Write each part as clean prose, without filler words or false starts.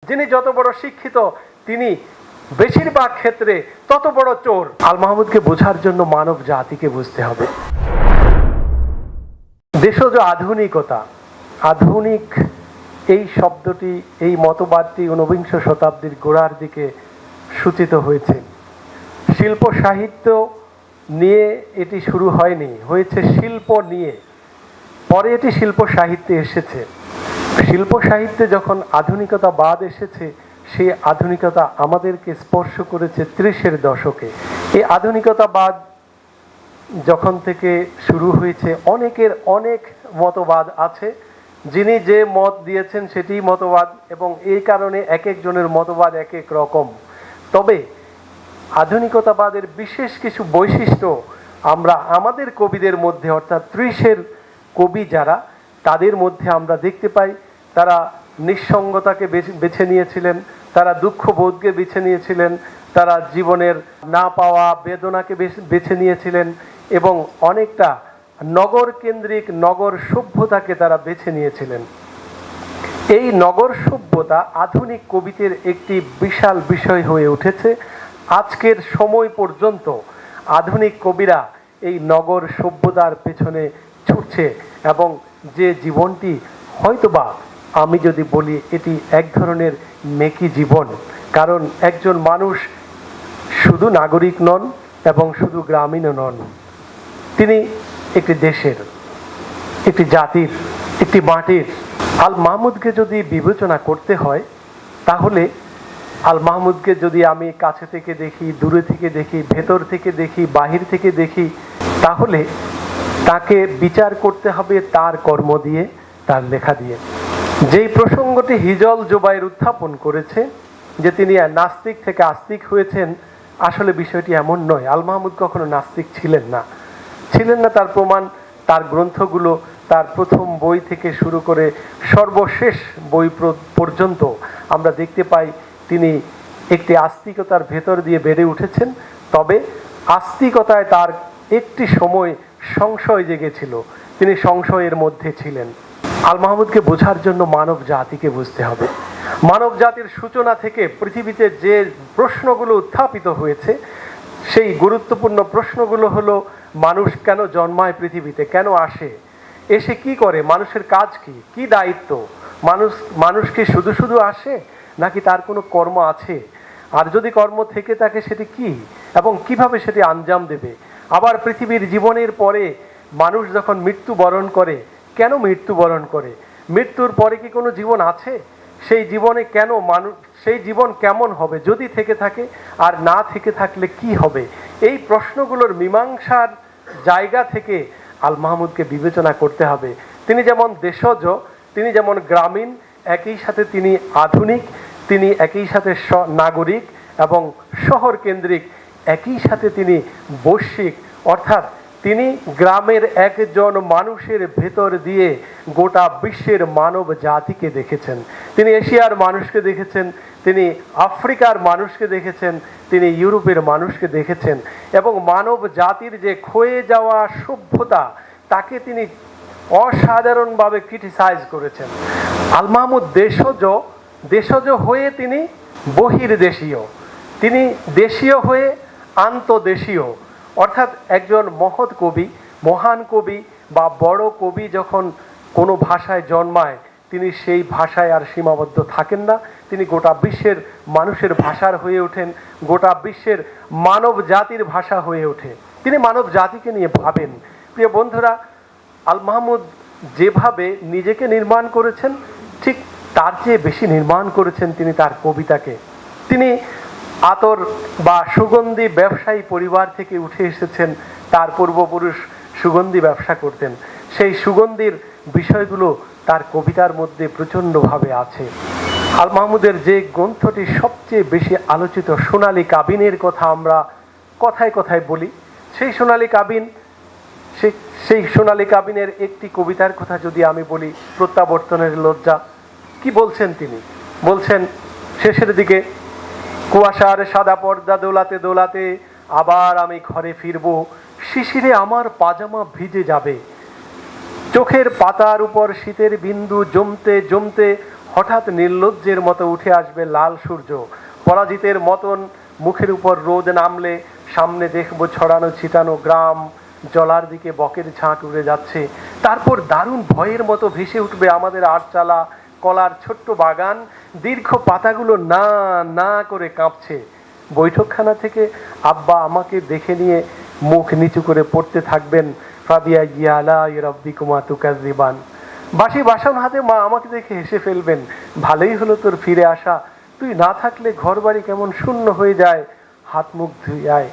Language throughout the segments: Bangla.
যিনি যত বড় শিক্ষিত তিনি বেশিরভাগ ক্ষেত্রে তত বড় চোর। আল মাহমুদকে বোঝার জন্য মানব জাতিকে বুঝতে হবে। দেশজ আধুনিকতা, আধুনিক এই শব্দটি, এই মতবাদটি ঊনবিংশ শতাব্দীর গোড়ার দিকে সূচিত হয়েছে। শিল্প সাহিত্য নিয়ে এটি শুরু হয়নি, হয়েছে শিল্প নিয়ে, পরে এটি শিল্প সাহিত্যে এসেছে। শিল্প সাহিত্যে যখন আধুনিকতাবাদ এসেছে, সেই আধুনিকতা আমাদেরকে স্পর্শ করেছে 30-এর দশকে। এই আধুনিকতাবাদ যখন থেকে শুরু হয়েছে, অনেকের অনেক মতবাদ আছে, যিনি যে মত দিয়েছেন সেটি মতবাদ, এবং এই কারণে এক একজনের মতবাদ এক এক রকম। তবে আধুনিকতাবাদের বিশেষ কিছু বৈশিষ্ট্য আমরা আমাদের কবিদের মধ্যে, অর্থাৎ 30-এর কবি যারা, তাদের মধ্যে আমরা দেখতে পাই। তারা নিঃসঙ্গতাকে বেছে নিয়েছিলেন, তারা দুঃখবোধকে বেছে নিয়েছিলেন, তারা জীবনের না পাওয়া বেদনাকে বেছে নিয়েছিলেন, এবং অনেকটা নগর কেন্দ্রিক নগর সভ্যতাকে তারা বেছে নিয়েছিলেন। এই নগর সভ্যতা আধুনিক কবিদের একটি বিশাল বিষয় হয়ে উঠেছে। আজকের সময় পর্যন্ত আধুনিক কবিরা এই নগর সভ্যতার পেছনে ছুটছে, এবং যে জীবনটি হয়তোবা আমি যদি বলি এটি এক ধরনের মেকি জীবন। কারণ একজন মানুষ শুধু নাগরিক নন এবং শুধু গ্রামীণও নন, তিনি একটি দেশের, একটি জাতির, একটি মাটির। আল মাহমুদকে যদি বিবেচনা করতে হয়, তাহলে আল মাহমুদকে যদি আমি কাছে থেকে দেখি, দূরে থেকে দেখি, ভেতর থেকে দেখি, বাহির থেকে দেখি, তাহলে তাকে বিচার করতে হবে তার কর্ম দিয়ে, তার লেখা দিয়ে। যেই প্রসঙ্গটি হিজল জুবাইর উত্থাপন করেছে যে তিনি নাস্তিক থেকে আস্তিক হয়েছেন, আসলে বিষয়টি এমন নয়। আল মাহমুদ কখনো নাস্তিক ছিলেন না। তার প্রমাণ তার গ্রন্থগুলো, তার প্রথম বই থেকে শুরু করে সর্বশেষ বই পর্যন্ত আমরা দেখতে পাই তিনি একটি আস্তিকতার ভেতর দিয়ে বেড়ে উঠেছেন। তবে আস্তিকতায় তার একটি সময় সংশয় জেগেছিল, তিনি সংশয়ের মধ্যে ছিলেন। আল মাহমুদকে বোঝার জন্য মানব জাতিকে বুঝতে হবে। মানব জাতির সূচনা থেকে পৃথিবীতে যে প্রশ্নগুলো উত্থাপিত হয়েছে, সেই গুরুত্বপূর্ণ প্রশ্নগুলো হলো: মানুষ কেন জন্মায় পৃথিবীতে, কেন আসে, এসে কি করে, মানুষের কাজ কি, কি দায়িত্ব, মানুষ কি শুধু শুধু আসে নাকি তার কোনো কর্ম আছে, আর যদি কর্ম থেকে থাকে সেটি কি এবং কিভাবে সেটি আঞ্জাম দেবে। আবার পৃথিবীর জীবনের পরে মানুষ যখন মৃত্যুবরণ করে, কেন মৃত্যুবরণ করে, মৃত্যুর পরে কি কোনো জীবন আছে, সেই জীবনে কেন মানুষ, সেই জীবন কেমন হবে যদি থেকে থাকে, আর না থেকে থাকলে কি হবে। এই প্রশ্নগুলোর মীমাংসার জায়গা থেকে আল মাহমুদকে বিবেচনা করতে হবে। তিনি যেমন দেশজ, তিনি যেমন গ্রামীণ, একই সাথে তিনি আধুনিক, তিনি একই সাথে নাগরিক এবং শহর কেন্দ্রিক, একই সাথে তিনি বৈশ্বিক, অর্থাৎ তিনি গ্রামের একজন মানুষের ভেতর দিয়ে গোটা বিশ্বের মানব জাতিকে দেখেছেন। তিনি এশিয়ার মানুষকে দেখেছেন, তিনি আফ্রিকার মানুষকে দেখেছেন, তিনি ইউরোপের মানুষকে দেখেছেন, এবং মানব জাতির যে ক্ষয়ে যাওয়া সভ্যতা তাকে তিনি অসাধারণভাবে ক্রিটিসাইজ করেছেন। আল মাহমুদ দেশজ হয়ে তিনি বহির্দেশীয়, তিনি দেশীয় হয়ে আন্তদেশীয়, অর্থাৎ একজন মহৎ কবি, মহান কবি বা বড় কবি যখন কোনো ভাষায় জন্মায়, তিনি সেই ভাষায় আর সীমাবদ্ধ থাকেন না, তিনি গোটা বিশ্বের মানুষের ভাষার হয়ে ওঠেন, গোটা বিশ্বের মানব জাতির ভাষা হয়ে ওঠে। তিনি মানব জাতিকে নিয়ে ভাবেন। প্রিয় বন্ধুরা, আল মাহমুদ যেভাবে নিজেকে নির্মাণ করেছেন, ঠিক তার চেয়ে বেশি নির্মাণ করেছেন তিনি তার কবিতাকে। তিনি আতর বা সুগন্ধি ব্যবসায়ী পরিবার থেকে উঠে এসেছেন, তার পূর্বপুরুষ সুগন্ধি ব্যবসা করতেন। সেই সুগন্ধির বিষয়গুলো তার কবিতার মধ্যে প্রচণ্ডভাবে আছে। আল মাহমুদের যে গ্রন্থটি সবচেয়ে বেশি আলোচিত, সোনালী কাবিনের কথা আমরা কথায় কথায় বলি, সেই সোনালী কাবিন, সেই সোনালী কাবিনের একটি কবিতার কথা যদি আমি বলি, প্রত্যাবর্তনের লজ্জা, কি বলছেন তিনি? বলছেন শেষের দিকে: কুয়াশার সাদা পর্দা দোলাতে দোলাতে আবার আমি ঘরে ফিরব, শিশিরে আমার পাজামা ভিজে যাবে, চোখের পাতার উপর শীতের বিন্দু জমতে জমতে হঠাৎ নির্লজ্জের মতো উঠে আসবে লাল সূর্য, পরাজিতের মতন মুখের উপর রোদ নামলে সামনে দেখব ছড়ানো ছিটানো গ্রাম, জলার দিকে বকের ঝাঁক উড়ে যাচ্ছে। তারপর দারুণ ভয়ের মতো ভেসে উঠবে আমাদের আটচালা, কলার ছোট্ট বাগান, দীর্ঘ পাতাগুলো না না করে কাঁপছে। বৈঠকখানা থেকে আব্বা আমাকে দেখে নিয়ে মুখ নিচু করে পড়তে থাকবেন, ফাবিয়া ইয়ালা রব্বিকুমা তুকাজ্জিবান। বাসি বাসন হাতে মা আমাকে দেখে হেসে ফেলবেন, ভালোই হলো তোর ফিরে আসা, তুই না থাকলে ঘর বাড়ি কেমন শূন্য হয়ে যায়, হাত মুখ ধুইয়ায়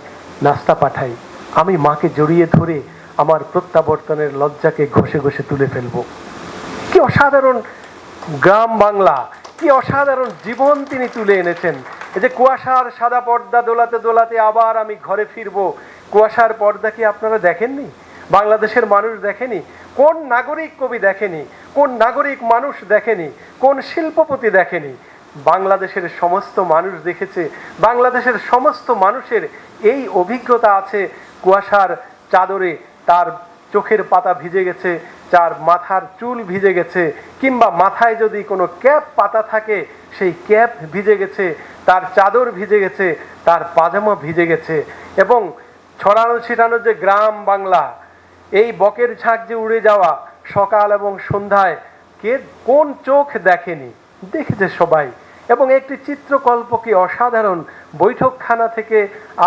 নাস্তা পাঠাই। আমি মাকে জড়িয়ে ধরে আমার প্রত্যাবর্তনের লজ্জাকে ঘষে ঘষে তুলে ফেলবো। কি অসাধারণ গ্রাম বাংলা, কি অসাধারণ জীবন তিনি তুলে এনেছেন। এই যে কুয়াশার সাদা পর্দা দোলাতে দোলাতে আবার আমি ঘরে ফিরবো, কুয়াশার পর্দা কি আপনারা দেখেননি? বাংলাদেশের মানুষ দেখেনি? কোন নাগরিক কবি দেখেনি? কোন নাগরিক মানুষ দেখেনি? কোন শিল্পপতি দেখেনি? বাংলাদেশের সমস্ত মানুষ দেখেছে। বাংলাদেশের সমস্ত মানুষের এই অভিজ্ঞতা আছে, কুয়াশার চাদরে তার চোখের পাতা ভিজে গেছে, তার মাথার চুল ভিজে গেছে, কিংবা মাথায় যদি কোনো ক্যাপ পাতা থাকে সেই ক্যাপ ভিজে গেছে, তার চাদর ভিজে গেছে, তার পাজামা ভিজে গেছে। এবং ছড়ানো ছিটানো যে গ্রাম বাংলা, এই বকের ঝাঁক যে উড়ে যাওয়া সকাল এবং সন্ধ্যায়, কে কোন চোখ দেখেনি? দেখেছে সবাই। এবং একটি চিত্রকল্প কি অসাধারণ। বৈঠকখানা থেকে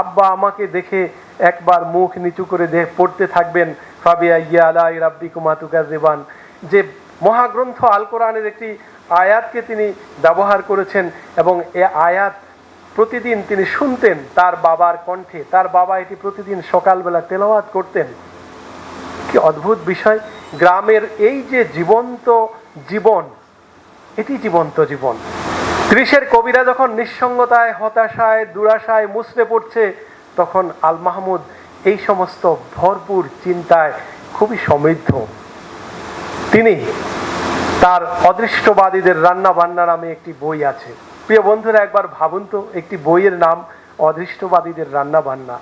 আব্বা আমাকে দেখে একবার মুখ নিচু করে পড়তে থাকবেন, ফাবিয়া ইয়ালা রাব্বিকুমা তুকাজ্জিবান। যে মহাগ্রন্থ আল কোরআনের একটি আয়াতকে তিনি ব্যবহার করেছেন এবং এ আয়াত প্রতিদিন তিনি শুনতেন তার বাবার কণ্ঠে। তার বাবা এটি প্রতিদিন সকালবেলা তেলাওয়াত করতেন। কি অদ্ভুত বিষয়! গ্রামের এই যে জীবন্ত জীবন, এটি জীবন্ত জীবন। 30-এর কবিরা যখন নিঃসঙ্গতায়, হতাশায়, দুরাশায় মুছড়ে পড়ছে, তখন আল মাহমুদ এই সমস্ত ভরপুর চিন্তায় খুবই সমৃদ্ধ। তিনি তার অদৃষ্টবাদীদের রান্না বান্না নামে একটি বই আছে। প্রিয় বন্ধুরা, একবার ভাবুন তো, একটি বইয়ের নাম অদৃষ্টবাদীদের রান্না বান্না।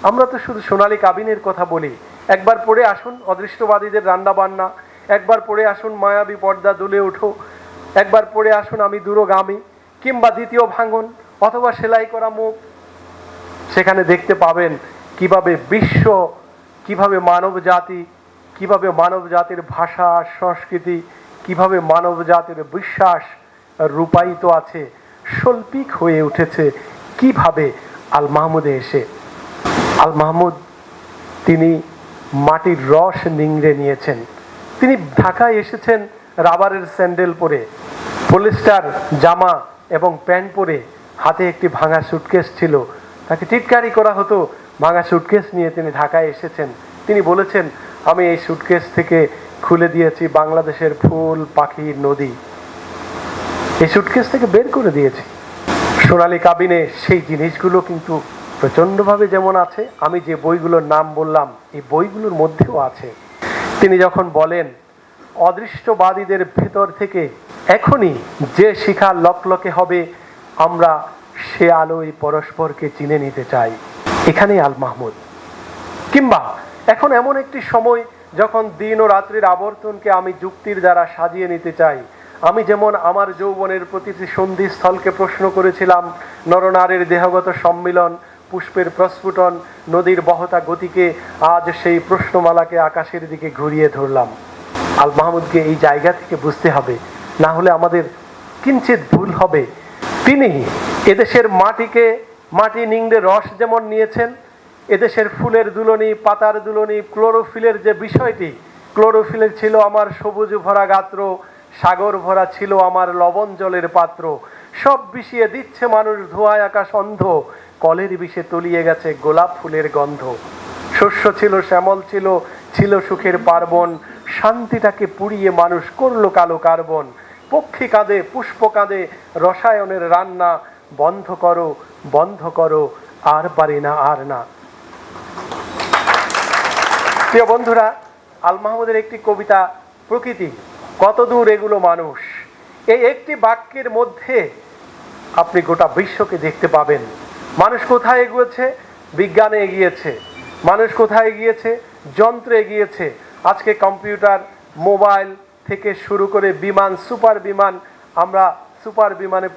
আমরা তো শুধু সোনালী কাবিনের কথা বলি। একবার পড়ে আসুন অদৃষ্টবাদীদের রান্না বান্না, একবার পড়ে আসুন মায়াবী পর্দা দুলে ওঠো, একবার পড়ে আসুন আমি দূরগামী, কিংবা দ্বিতীয় ভাঙন, অথবা সেলাই করা মুখ। সেখানে দেখতে পাবেন কিভাবে বিশ্ব, কিভাবে মানব জাতি, কিভাবে মানব জাতির ভাষা সংস্কৃতি, কিভাবে মানব জাতির বিশ্বাস রূপায়িত আছে, শৈল্পিক হয়ে উঠেছে কিভাবে আল মাহমুদে এসে। আল মাহমুদ তিনি মাটির রস নিংড়ে নিয়েছেন। তিনি ঢাকায় এসেছেন রাবারের স্যান্ডেল পরে, পলিস্টার জামা এবং প্যান্ট পরে, হাতে একটি ভাঙা সুটকেস ছিল। তাকে টিটকারি করা হতো, ভাঙা সুটকেস নিয়ে তিনি ঢাকায় এসেছেন। তিনি বলেছেন, আমি এই সুটকেস থেকে খুলে দিয়েছি বাংলাদেশের ফুল, পাখি, নদী। এই সুটকেস থেকে বের করে দিয়েছি। সোনালী কাবিনে সেই জিনিসগুলো কিন্তু প্রচণ্ডভাবে যেমন আছে, আমি যে বইগুলোর নাম বললাম এই বইগুলোর মধ্যেও আছে। তিনি যখন বলেন, অদৃষ্টবাদীদের ভেতর থেকে এখনই যে শিখা লকলকে হবে, আমরা সে আলোয় পরস্পরকে চিনে নিতে চাই, এখানেই আল মাহমুদ। কিংবা এখন এমন একটি সময় যখন দিন ও রাত্রির আবর্তনকে আমি যুক্তির দ্বারা সাজিয়ে নিতে চাই। আমি যেমন আমার যৌবনের প্রতিটি সন্ধিস্থলকে প্রশ্ন করেছিলাম, নরনারীর দেহগত সম্মিলন, পুষ্পের প্রস্ফুটন, নদীর বহতা গতিকে, আজ সেই প্রশ্নমালাকে আকাশের দিকে ঘুরিয়ে ধরলাম। আল মাহমুদকে এই জায়গা থেকে বুঝতে হবে, না হলে আমাদের কিঞ্চিত ভুল হবে। তিনি এদেশের মাটিকে, মাটি নিংড়ে রস যেমন নিয়েছেন, এদেশের ফুলের দুলনি, পাতার দুলনি, ক্লোরোফিলের যে বিষয়টি, ক্লোরোফিলের ছিল আমার সবুজ ভরা গাত্র, সাগর ভরা ছিল আমার লবণ জলের পাত্র, সব বিষিয়ে দিচ্ছে মানুষ ধোঁয়ায় আকাশ অন্ধ, কলের বিষে তলিয়ে গেছে গোলাপ ফুলের গন্ধ। শস্য ছিল, শ্যামল ছিল, ছিল সুখের পার্বণ, শান্তিটাকে পুড়িয়ে মানুষ করলো কালো কার্বন। পক্ষী কাঁদে, পুষ্প কাঁদে, রসায়নের রান্না, বন্ধ করো, বন্ধ করো, আর পারি না, আর না। প্রিয় বন্ধুরা, আল মাহমুদের একটি কবিতা প্রকৃতি, কত দূর এগুলো মানুষ, এই একটি বাক্যের মধ্যে আপনি গোটা বিশ্বকে দেখতে পাবেন। মানুষ কোথায় এগিয়েছে? বিজ্ঞানে এগিয়েছে। মানুষ কোথায় এগিয়েছে? যন্ত্রে এগিয়েছে। আজকে কম্পিউটার, মোবাইল থেকে শুরু করে বিমান, সুপার বিমান, আমরা সুপার বিমানে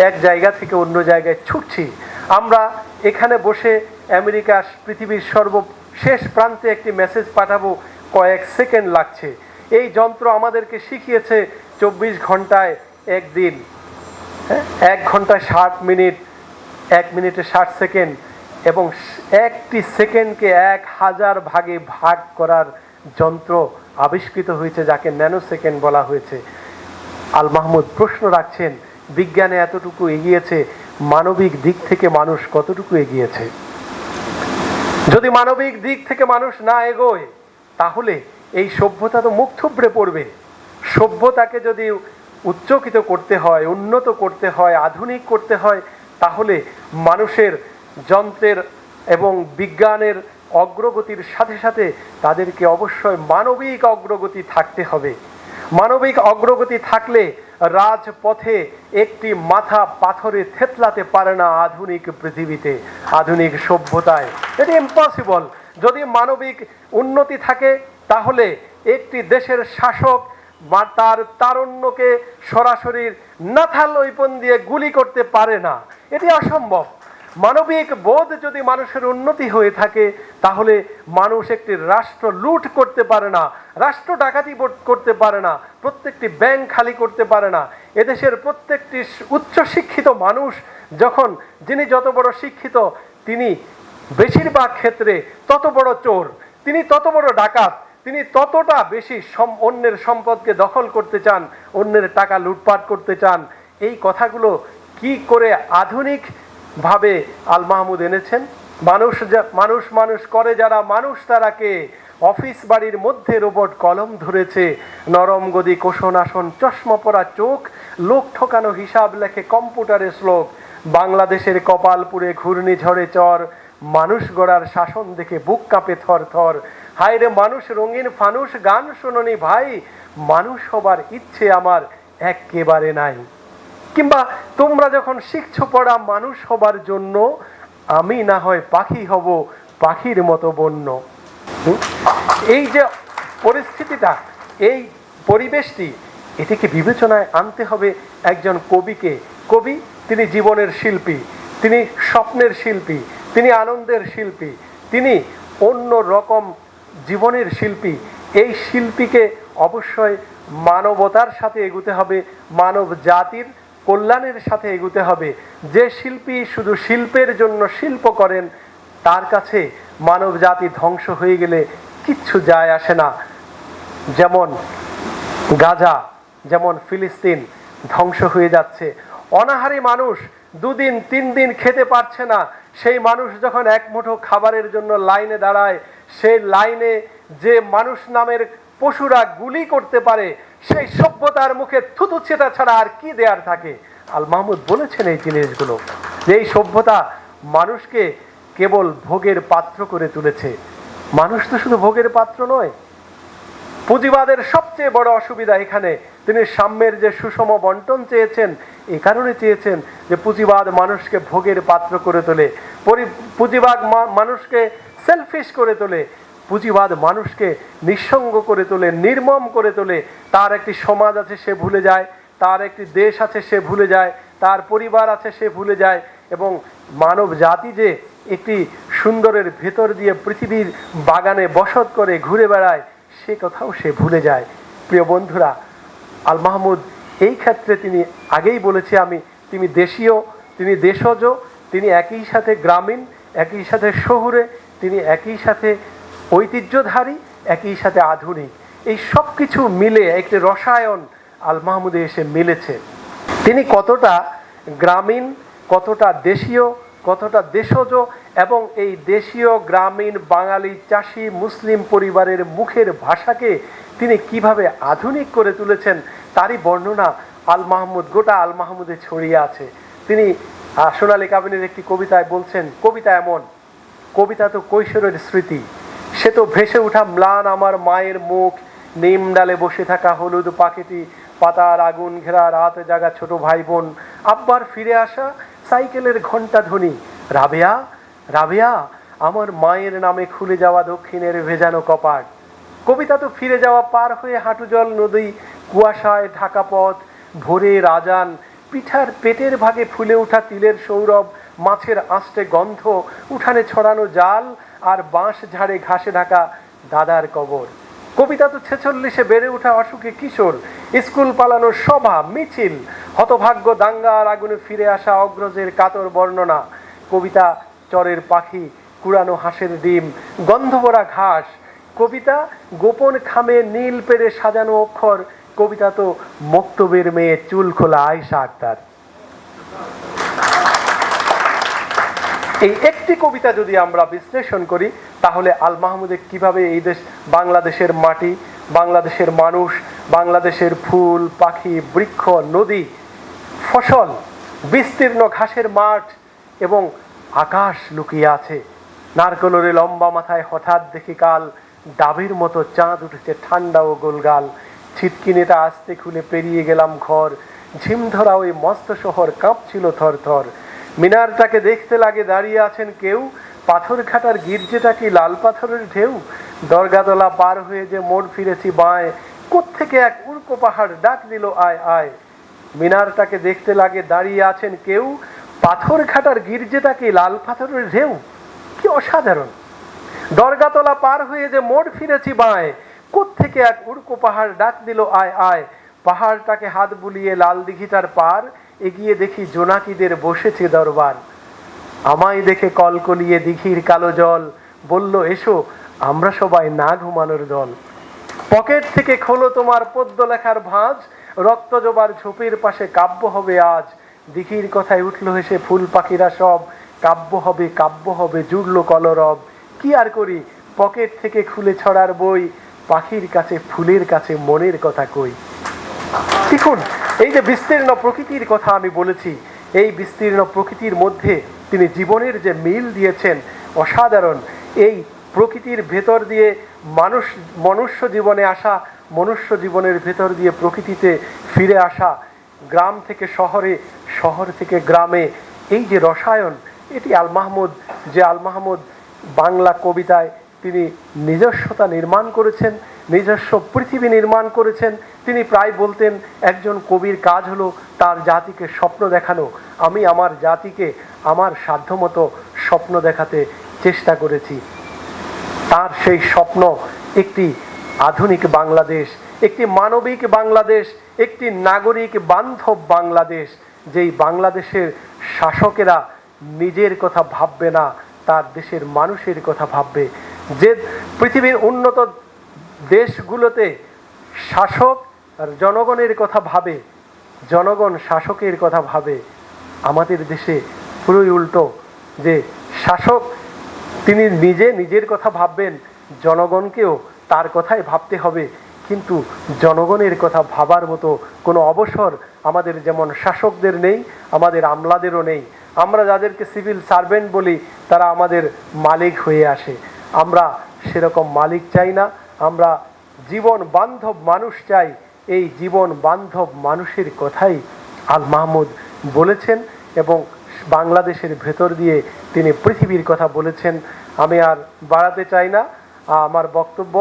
এক জায়গা থেকে অন্য জায়গায় ছুটছি। আমরা এখানে বসে আমেরিকা পৃথিবীর সর্বশেষ প্রান্তে একটি মেসেজ পাঠাবো, কয়েক সেকেন্ড লাগছে। এই যন্ত্র আমাদেরকে শিখিয়েছে 24 ঘন্টায় একদিন, 1 ঘন্টায় 60 মিনিট, 1 মিনিটে 60 সেকেন্ড, এবং একটি সেকেন্ডকে 1000 ভাগে ভাগ করার যন্ত্র আবিষ্কৃত হয়েছে, যাকে ন্যানো সেকেন্ড বলা হয়েছে। আল মাহমুদ প্রশ্ন রাখছেন, বিজ্ঞানে এতটুকু এগিয়েছে, মানবিক দিক থেকে মানুষ কতটুকু এগিয়েছে? যদি মানবিক দিক থেকে মানুষ না এগোয়, তাহলে এই সভ্যতা তো মুখ থুবড়ে পড়বে। সভ্যতাকে যদি উচ্চকিত করতে হয়, উন্নত করতে হয়, আধুনিক করতে হয়, তাহলে মানুষের যন্ত্রের এবং বিজ্ঞানের অগ্রগতির সাথে সাথে তাদেরকে অবশ্যই মানবিক অগ্রগতি থাকতে হবে। মানবিক অগ্রগতি থাকলে রাজপথে একটি মাথা পাথরে থেতলাতে পারে না আধুনিক পৃথিবীতে, আধুনিক সভ্যতায়। এটি ইম্পসিবল। যদি মানবিক উন্নতি থাকে, তাহলে একটি দেশের শাসক তার তারুণ্যকে সরাসরি নাথাল ওয়েপন দিয়ে গুলি করতে পারে না, এটি অসম্ভব। মানবিক বোধ যদি মানুষের উন্নতি হয়ে থাকে, তাহলে মানুষ একটি রাষ্ট্র লুট করতে পারে না, রাষ্ট্র ডাকাতি করতে পারে না, প্রত্যেকটি ব্যাংক খালি করতে পারে না। এদেশের প্রত্যেকটি উচ্চ শিক্ষিত মানুষ যখন, যিনি যত বড় শিক্ষিত, তিনি বেশিরভাগ ক্ষেত্রে তত বড় চোর, তিনি তত বড় ডাকাত, তিনি ততটা বেশি অন্যের সম্পদকে দখল করতে চান, অন্যের টাকা লুটপাট করতে চান। এই কথাগুলো কি করে আধুনিক ভাবে আল মাহমুদ এনেছেন? মানুষ মানুষ করে যারা, মানুষ তারা কে? অফিস বাড়ির মধ্যে রোবট কলম ধরেছে, নরম গদি কোষণ আসন, চশমা পরা চোখ, লোক ঠকানো হিসাব লেখে কম্পিউটারে শ্লোক। বাংলাদেশের কপালপুরে ঘূর্ণিঝড়ে চর, মানুষ গড়ার শাসন দেখে বুক কাঁপে থর থর। হায় রে মানুষ রঙিন ফানুষ, গান শুনুনি ভাই, মানুষ হবার ইচ্ছে আমার একেবারে নাই। কিংবা তোমরা যখন শিখছো পড়া মানুষ হবার জন্য, আমি না হয় পাখি হব, পাখির মতো বন্য। এই যে পরিস্থিতিটা, এই পরিবেশটি, এটিকে বিবেচনায় আনতে হবে একজন কবিকে। কবি, তিনি জীবনের শিল্পী, তিনি স্বপ্নের শিল্পী, তিনি আনন্দের শিল্পী, তিনি অন্য রকম জীবনের শিল্পী। এই শিল্পীকে অবশ্যই মানবতার সাথে এগুতে হবে, মানব জাতির কল্যাণের সাথে এগুতে হবে। যে শিল্পী শুধু শিল্পের জন্য শিল্প করেন, তার কাছে মানব জাতি ধ্বংস হয়ে গেলে কিচ্ছু যায় আসে না। যেমন গাজা, যেমন ফিলিস্তিন ধ্বংস হয়ে যাচ্ছে, অনাহারী মানুষ 2 দিন 3 দিন খেতে পারছে না। সেই মানুষ যখন এক মুঠো খাবারের জন্য লাইনে দাঁড়ায়, সেই লাইনে যে মানুষ নামের পশুরা গুলি করতে পারে, সেই সভ্যতার মুখে থুতু ছেটা ছাড়া আর কি দেয়ার থাকে? আল মাহমুদ বলেছেন এই জিনিসগুলো, যে এই সভ্যতা মানুষকে কেবল ভোগের পাত্র করে তুলেছে। মানুষ তো শুধু ভোগের পাত্র নয়। পুঁজিবাদের সবচেয়ে বড় অসুবিধা এখানে, তিনি সাম্যের যে সুষম বন্টন চেয়েছেন, এই কারণে চেয়েছেন যে পুঁজিবাদ মানুষকে ভোগের পাত্র করে তোলে, পুঁজিবাদ মানুষকে সেলফিশ করে তোলে, পুঁজিবাদ মানুষকে নিঃসঙ্গ করে তোলে, নির্মম করে তোলে। তার একটি সমাজ আছে সে ভুলে যায়, তার একটি দেশ আছে সে ভুলে যায়, তার পরিবার আছে সে ভুলে যায়, এবং মানব জাতি যে একটি সুন্দরের ভেতর দিয়ে পৃথিবীর বাগানে বসত করে ঘুরে বেড়ায়, সে কথাও সে ভুলে যায়। প্রিয় বন্ধুরা, আল মাহমুদ এই ক্ষেত্রে তিনি আগেই বলেছি আমি, তিনি দেশীয়, তিনি দেশজ, তিনি একই সাথে গ্রামীণ, একই সাথে শহুরে, তিনি একই সাথে ঐতিহ্যধারী, একই সাথে আধুনিক। এই সব কিছু মিলে একটি রসায়ন আল মাহমুদে এসে মিলেছে। তিনি কতটা গ্রামীণ, কতটা দেশীয়, কতটা দেশজ, এবং এই দেশীয় গ্রামীণ বাঙালি চাষি মুসলিম পরিবারের মুখের ভাষাকে তিনি কিভাবে আধুনিক করে তুলেছেন, তারই বর্ণনা আল মাহমুদ, গোটা আল মাহমুদে ছড়িয়ে আছে। তিনি সোনালী কাবিনের একটি কবিতায় বলছেন, কবিতা এমন, কবিতা তো কৈশোরের স্মৃতি, সে তো ভেসে ওঠা ম্লান আমার মায়ের মুখ, নিম ডালে বসে থাকা হলুদ পাখিটি, পাতার আগুন ঘেরা রাত জাগা ছোট ভাই বোন, আব্বার ফিরে আসা সাইকেলের ঘন্টা ধ্বনি, রাবেয়া রাবেয়া আমার মায়ের নামে খুলে যাওয়া দক্ষিণের ভেজানো কপাট। কবিতা তো ফিরে যাওয়া, পার হয়ে হাঁটু জল নদী, কুয়াশায় ঢাকা পথ, ভোরের আজান, পিঠার পেটের ভাগে ফুলে ওঠা তিলের সৌরভ, মাছের আঁশটে গন্ধ, উঠানে ছড়ানো জাল, আর বাঁশ ঝাড়ে ঘাসে ঢাকা দাদার কবর। কবিতা তো 46-এ বেড়ে ওঠা অসুখে কিশোর, স্কুল পালানোর সভা মিছিল, হতভাগ্য দাঙ্গার আগুনে ফিরে আসা অগ্রজের কাতর বর্ণনা। কবিতা চরের পাখি, কুড়ানো হাঁসের ডিম, গন্ধভরা ঘাস। কবিতা গোপন খামে নীল পেড়ে সাজানো অক্ষর। কবিতা তো মক্তবের মেয়ে চুল খোলা আয়েশা আক্তার। এই একটি কবিতা যদি আমরা বিশ্লেষণ করি তাহলে আল মাহমুদে কিভাবে এই দেশ, বাংলাদেশের মাটি, বাংলাদেশের মানুষ, বাংলাদেশের ফুল পাখি, বৃক্ষ, নদী, ফসল, বিস্তীর্ণ ঘাসের মাঠ এবং আকাশ লুকিয়ে আছে। নারকোলরে লম্বা মাথায় হঠাৎ দেখি কাল, ডাবের মতো চাঁদ উঠেছে ঠান্ডা ও গোলগাল। ছিটকিনিটা আস্তে খুলে পেরিয়ে গেলাম ঘর, ঝিমধরা ওই মস্ত শহর কাঁপছিল থর থর। মিনারটাকে দেখতে লাগে দাঁড়িয়ে আছেন কেউ, পাথর ঘাটার গির্জেটা কি লাল পাথরের ঢেউ। দরগাতলা পার হয়ে যে মোড় ফিরেছি বাঁয়, কোত্থেকে এক উড়কো পাহাড় ডাক দিল আয় আয়। মিনারটাকে দেখতে লাগে দাঁড়িয়ে আছেন কেউ, পাথর ঘাটার গির্জেটা কি লাল পাথরের ঢেউ। কি অসাধারণ! দরগাতলা পার হয়ে যে মোড় ফিরেছি বাঁয়, কোত্থেকে এক উড়কো পাহাড় ডাক দিল আয় আয়। পাহাড়টাকে হাত বুলিয়ে লাল দিঘিটার পার, এগিয়ে দেখি জোনাকিদের বসেছে দরবার। আমায় দেখে কলকলিয়ে দিঘির কালো জল, বলল এসো আমরা সবাই না ঘুমানোর দল। পকেট থেকে খোলো তোমার পদ্য লেখার ভাঁজ, রক্ত জবার ঝোপের পাশে কাব্য হবে আজ। দিঘির কথায় উঠলো হেসে ফুল পাখিরা সব, কাব্য হবে জুড়লো কলরব। কি আর করি, পকেট থেকে খুলে ছড়ার বই, পাখির কাছে ফুলের কাছে মনের কথা কই। দেখুন, এই যে বিস্তীর্ণ প্রকৃতির কথা আমি বলেছি, এই বিস্তীর্ণ প্রকৃতির মধ্যে তিনি জীবনের যে মিল দিয়েছেন অসাধারণ। এই প্রকৃতির ভেতর দিয়ে মনুষ্য জীবনে আসা, মনুষ্য জীবনের ভেতর দিয়ে প্রকৃতিতে ফিরে আসা, গ্রাম থেকে শহরে, শহর থেকে গ্রামে, এই যে রসায়ন, এটি আল মাহমুদ বাংলা কবিতায় তিনি নিজস্বতা নির্মাণ করেছেন, নিজস্ব পৃথিবী নির্মাণ করেছেন। তিনি প্রায় বলতেন একজন কবির কাজ হলো তার জাতিকে স্বপ্ন দেখানো। আমি আমার জাতিকে আমার সাধ্যমতো স্বপ্ন দেখাতে চেষ্টা করেছি। তার সেই স্বপ্ন একটি আধুনিক বাংলাদেশ, একটি মানবিক বাংলাদেশ, একটি নাগরিক বান্ধব বাংলাদেশ, যেই বাংলাদেশের শাসকেরা নিজের কথা ভাববে না, তার দেশের মানুষের কথা ভাববে। যে পৃথিবীর উন্নত দেশগুলোতে শাসক আর জনগণের কথা ভাবে, জনগণ শাসকের কথা ভাবে, আমাদের দেশে পুরোই উল্টো। যে শাসক তিনি নিজের কথা ভাববেন, জনগণকেও তার কথাই ভাবতে হবে, কিন্তু জনগণের কথা ভাবার মতো কোনো অবসর আমাদের যেমন শাসকদের নেই, আমাদের আমলাদেরও নেই। আমরা যাদেরকে সিভিল সার্ভেন্ট বলি তারা আমাদের মালিক হয়ে আসে। আমরা সেরকম মালিক চাই না, আমরা জীবন বান্ধব মানুষ চাই। এই জীবন বান্ধব মানুষের কথাই আল মাহমুদ বলেছেন এবং বাংলাদেশের ভেতর দিয়ে তিনি পৃথিবীর কথা বলেছেন। আমি আর বাড়াতে চাই না আমার বক্তব্য।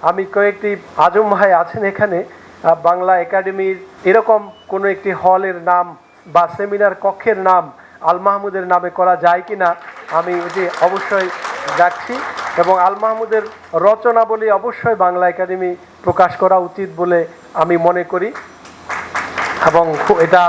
আমি কয়েকটি, আজম ভাই আছেন এখানে, বাংলা একাডেমির এরকম কোনো একটি হলের নাম বা সেমিনার কক্ষের নাম আল মাহমুদের নামে করা যায় কি না, আমি এটি অবশ্যই ডাকছি। এবং আল মাহমুদের রচনাবলী অবশ্যই বাংলা একাডেমি প্রকাশ করা উচিত বলে আমি মনে করি এবং এটা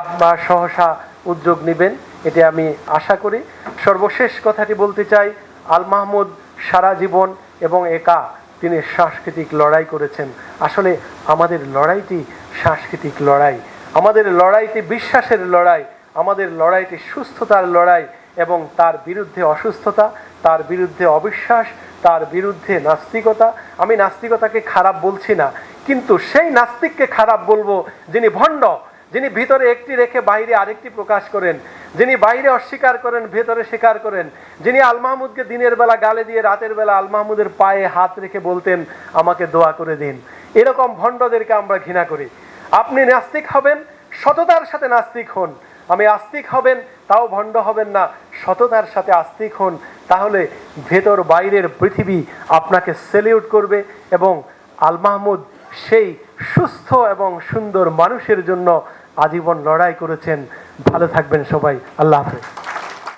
সহসা উদ্যোগ নেবেন, এটি আমি আশা করি। সর্বশেষ কথাটি বলতে চাই, আল মাহমুদ সারা জীবন এবং একা তিনি সাংস্কৃতিক লড়াই করেছেন। আসলে আমাদের লড়াইটি সাংস্কৃতিক লড়াই, আমাদের লড়াইটি বিশ্বাসের লড়াই, আমাদের লড়াইটি সুস্থতার লড়াই এবং তার বিরুদ্ধে অসুস্থতা, তার বিরুদ্ধে অবিশ্বাস, তার বিরুদ্ধে নাস্তিকতা। আমি নাস্তিকতাকে খারাপ বলছি না, কিন্তু সেই নাস্তিককে খারাপ বলবো যিনি ভণ্ড, যিনি ভিতরে একটি রেখে বাইরে আরেকটি প্রকাশ করেন, যিনি বাইরে অস্বীকার করেন ভেতরে স্বীকার করেন, যিনি আল মাহমুদকে দিনের বেলা গালে দিয়ে রাতের বেলা আল মাহমুদের পায়ে হাত রেখে বলতেন আমাকে দোয়া করে দিন। এরকম ভণ্ডদেরকে আমরা ঘৃণা করি। আপনি নাস্তিক হবেন, সততার সাথে নাস্তিক হন। আমি আস্তিক হবেন, তাও ভণ্ড হবেন না, সততার সাথে আস্তিক হন, তাহলে ভেতর বাইরের পৃথিবী আপনাকে সেলিউট করবে। এবং আল মাহমুদ সেই সুস্থ এবং সুন্দর মানুষের জন্য আজীবন লড়াই করেছেন। ভালো থাকবেন সবাই। আল্লাহ হাফেজ।